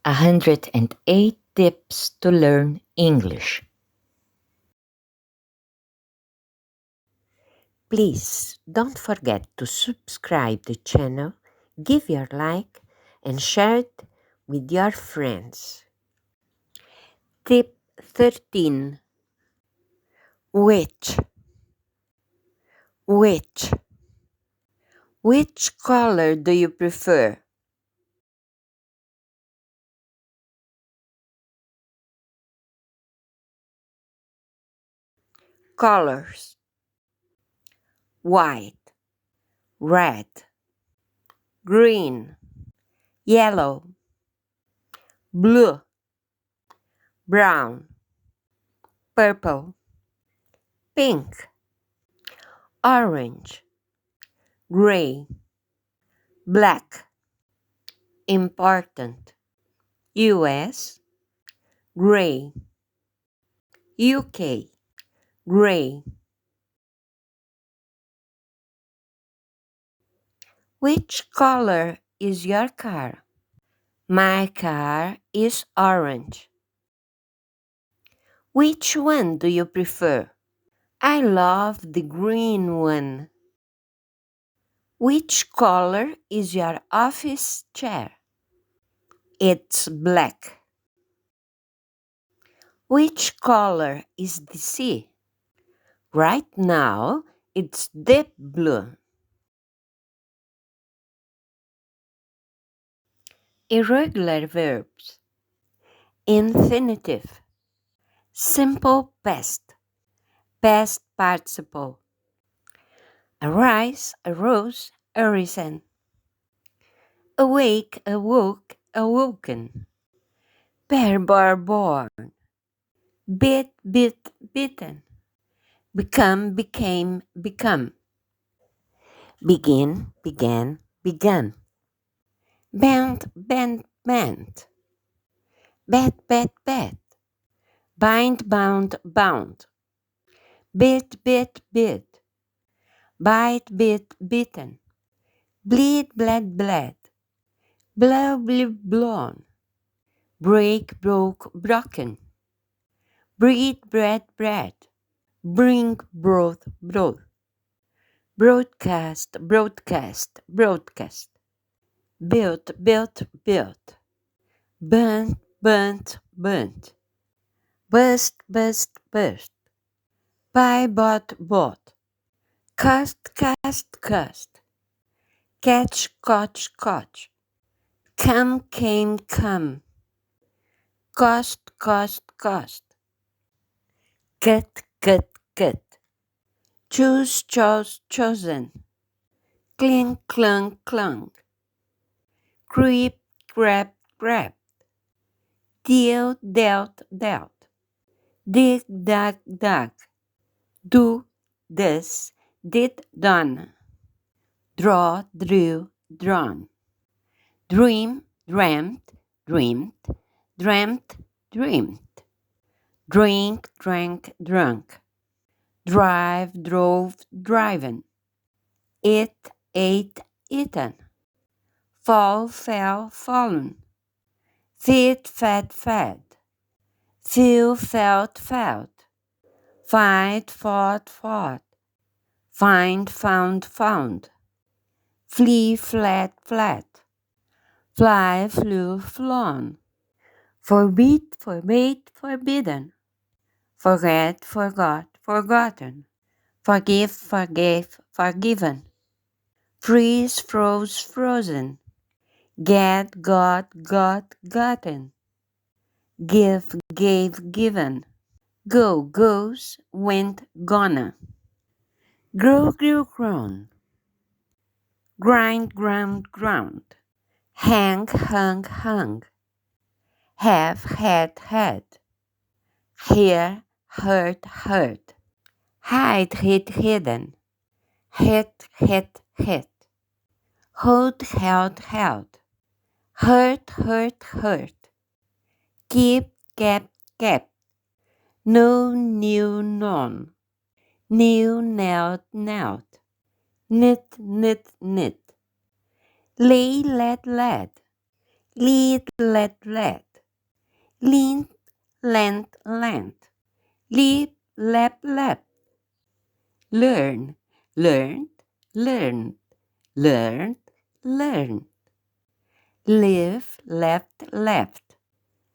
108 Tips to Learn English. Please don't forget to subscribe the channel, give your like, and share it with your friends. Tip 13. Which? Which? Which color do you prefer? Colors: white, red, green, yellow, blue, brown, purple, pink, orange, gray, black. Important: US, gray, UK, gray. Which color is your car? My car is orange. Which one do you prefer? I love the green one. Which color is your office chair? It's black. Which color is the sea? Right now, it's deep blue. Irregular verbs: infinitive, simple past, past participle. Arise, arose, arisen. Awake, awoke, awoken. Bear, bar, born. Bit, bit, bitten. Become, became, become. Begin, began, begun. Bend, bent, bent. Bet, bet, bet. Bind, bound, bound. Bit, bit, bit. Bite, bit, bitten. Bleed, bled, bled. Blow, blew, blown. Break, broke, broken. Breed, bred, bred. Bring, brought, brought. Broadcast, broadcast, broadcast. Built, built, built. Burnt, burnt, burnt. Burst, burst, burst. Buy, bought, bought. Cast, cast, cast. Catch, caught, caught. Come, came, come. Cost, cost, cost. Cut, cut, cut. Choose, chose, chosen. Clink, clunk, clunk. Creep, grab, grab. Deal, dealt, dealt. Dig, dug, dug. Do, this, did, done. Draw, drew, drawn. Dream, dreamt, dreamed. Dreamt, dreamed. Drink, drank, drunk. Drive, drove, driven. Eat, ate, eaten. Fall, fell, fallen. Feed, fed, fed. Feel, felt, felt. Fight, fought, fought. Find, found, found. Flee, fled, fled. Fly, flew, flown. Forbid, forbade, forbidden. Forget, forgot, forgotten. Forgive, forgave, forgiven. Freeze, froze, frozen. Get, got, gotten. Give, gave, given. Go, goes, went, gonna. Grow, grew, grown. Grind, ground, ground. Hang, hung, hung. Have, had, had. Hear, heard, heard. Hide, hid, hidden. Hit, hit, hit. Hold, held, held. Hurt, hurt, hurt. Keep, kept, kept. Know, knew, known. Knew, knelt, knelt. Knit, knit, knit. Lay, led, led. lead, let, let, lean, lent, lent, leap, lap, lap, learn, learned, learned, learned, learned, live, left, left,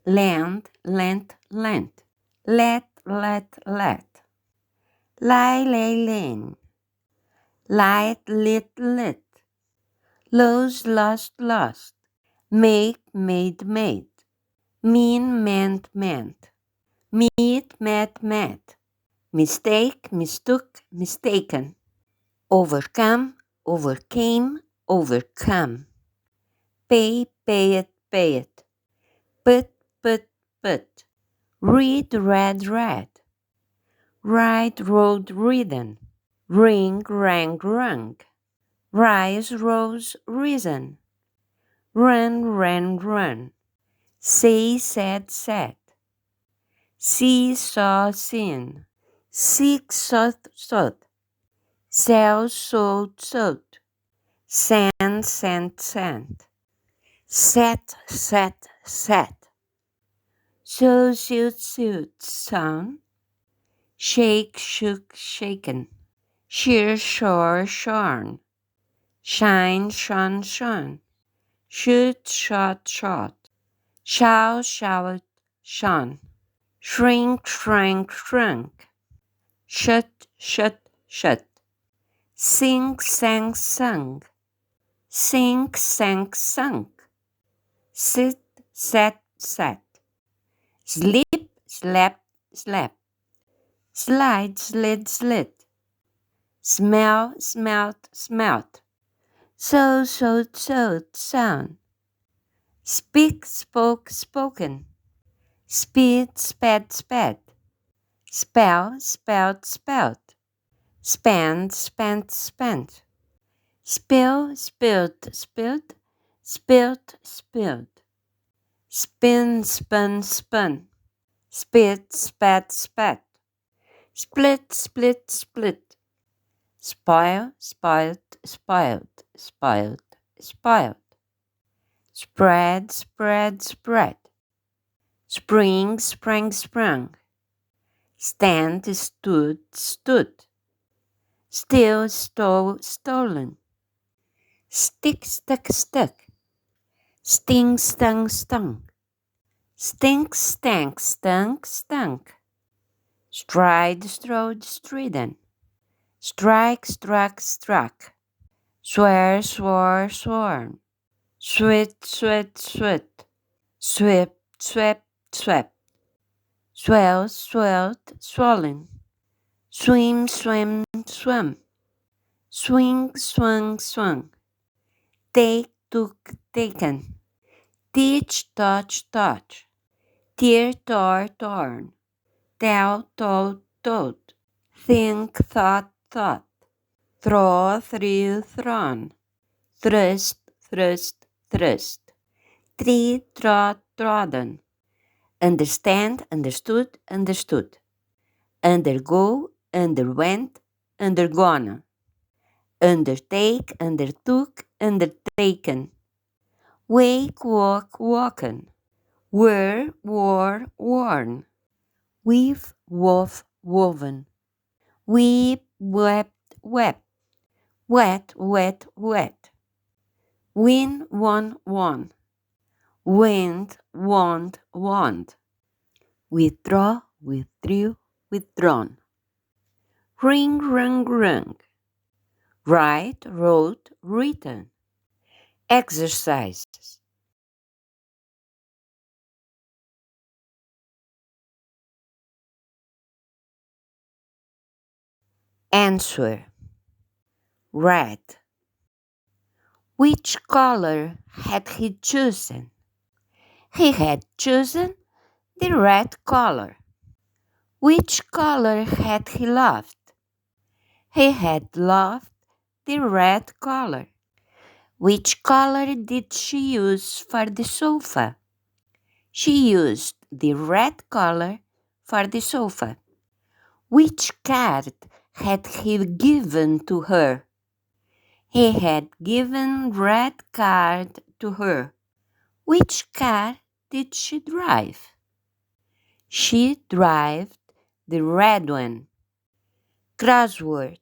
land, lent, lent, let, let, lie, lay, lain, light, lit, lit, lose, lost, lost, make, made, made, mean, meant, meant, meet, met, met, mistake, mistook, mistaken, overcome, overcame, overcome, pay, pay it, put, put, read, read, read, ride, rode, ridden, ring, rang, rung, rise, rose, risen, run, ran, run, say, said, said, see, saw, seen, seek, sought, sought, sell, sold, sold, send, sent, sent, set, set, sew, suit, suit, sewn, shake, shook, shaken, shear, shore, shorn, shine, shone, shone, shoot, shot, shot, shout, showered, shone, shrink, shrank, shrunk, shut, shut, sink, sank, sunk, sink, sank, sunk, sit, sat, sat, sleep, slept, slept, slide, slid, slid, smell, smelt, smelt, sew, sewed, sewed, sound, speak, spoke, spoken, speed, sped, sped, spell, spelled, spelt, spend, spent, spent, spill, spilled, spilled, spilt, spilled, spin, spun, spun, spit, spat, spat, split, split, split, spoil, spoiled, spoiled, spoiled, spoiled, spread, spread, spread, spring, sprang, sprung, stand, stood, stood, still, stole, stolen, stick, stuck, stuck, sting, stung, stung, stink, stank, stunk, stunk, stride, strode, stridden, strike, struck, struck, swear, swore, sworn, sweat, sweat, sweat, swept, swept, swept, swell, swelled, swollen, swim, swam, swum, swing, swung, swung, take, took, taken, teach, touch, touch, tear, tore, torn, tell, told, told, think, thought, thought, throw, threw, thrown, thrust, thrust, thrust, tree, trod, trodden, understand, understood, understood, undergo, underwent, undergone, undertake, undertook, undertaken, wake, walk, walken, wear, wore, worn, weave, wove, woven, weep, wept, wept, wet, wet, wet, win, won, won, wind, wand, wand, withdraw, withdrew, withdrawn, ring, rung, rung, write, wrote, written, exercises. Answer. Red. Which color had he chosen? He had chosen the red color. Which color had he loved? He had loved the red color. Which color did she use for the sofa? She used the red color for the sofa. Which card had he given to her? He had given red card to her. Which car did she drive? She drove the red one. Crossword.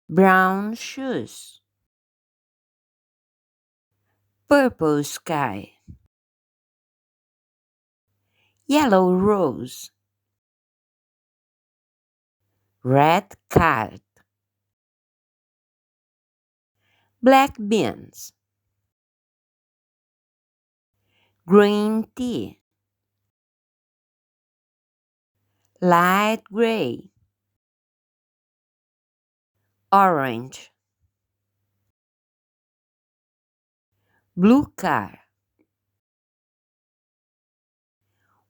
Brown shoes. Purple sky. Yellow rose. Red card. Black beans. Green tea. Light gray. Orange. Blue car.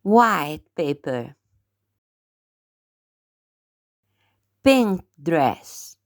White paper. Pink dress.